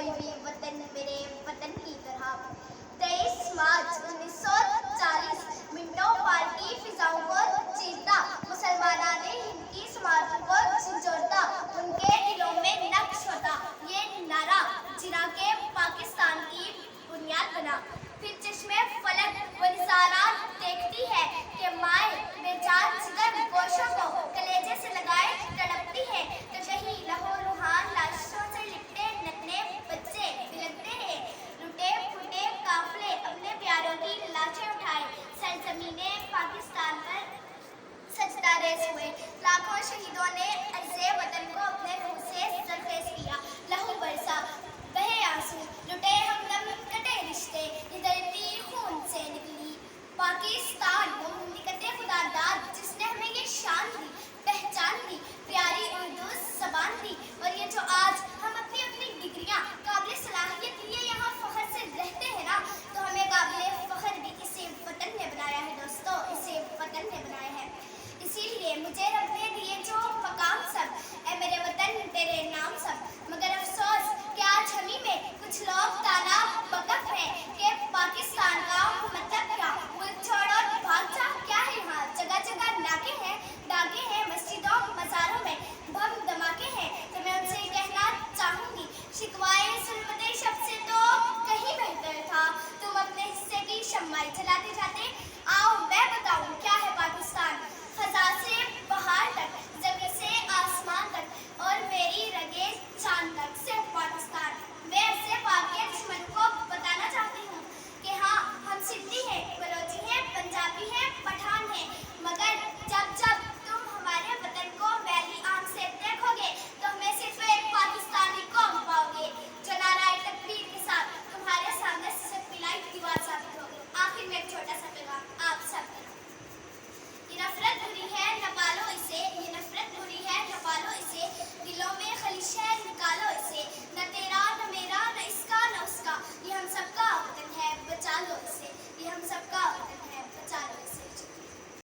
कोई भी वतन मेरे वतन की तरह। 23 मार्च 1940 मिंटो पार की फिजाओं को चीरता, मुसलमाना ने हिंद की समातों को झंझोड़ता, उनके दिलों में नक्श होता ये नारा जिना के पाकिस्तान की बुनियाद बना। फिर चश्मे फलक वो निसारा देखती है कि माए बेजान जिगर गोशों को कलेजे से लगाए तड़पती है, तो कहीं लहू लुहान लाशों से लिपटे नन्हे बच्चे बिलखते हैं। लुटे फुटे काफले अपने प्यारों की लाशें उठाए सरजमीने पाकिस्तान पर सजदा रेस हुए। लाखों शहीदों ने अर्ज़े वतन को अपने रूह से सरफेस किया, लहू बरसा बहे आंसू, लुटे हमदम कटे रिश्ते, ये धरती खून से निकली। पाकिस्तान वो मुमलिकत खुदादाद जिसने हमें ये शान दी, पहचान दी, प्यारी उर्दू ज़बान दी, और ये जो आज हम अपनी अपनी डिग्रियाँ काबिल सलाहियत लिए यहाँ फ़ख्र से रहते हैं ना, तो हमें काबिल फ़ख्र भी इसी वतन ने बनाया है दोस्तों, इसी वतन ने बनाया है। इसीलिए मुझे रब ने दिए जो मकाम सब, ए मेरे वतन तेरे नाम सब, मगर अफसोस कि आज हमी में कुछ लोग ताना बकफ है कि पाकिस्तान का मतलब क्या, मुल्क छोड़ो भाग जा, क्या है यहाँ, जगह जगह नाके हैं, दागे हैं मस्जिदों मज़ारों में, बम धमाके हैं। तो मैं उनसे कहना चाहूँगी, शिकवाए ज़ुल्मते शब से तो कहीं बेहतर था, तुम अपने हिस्से की शम्माई जलाते जाते। आओ मैं बताऊँ क्या है पाकिस्तान, ख़ज़ा से पहाड़ तक, ज़मीन से आसमान तक, और मेरी रगे चांद तक, सिर्फ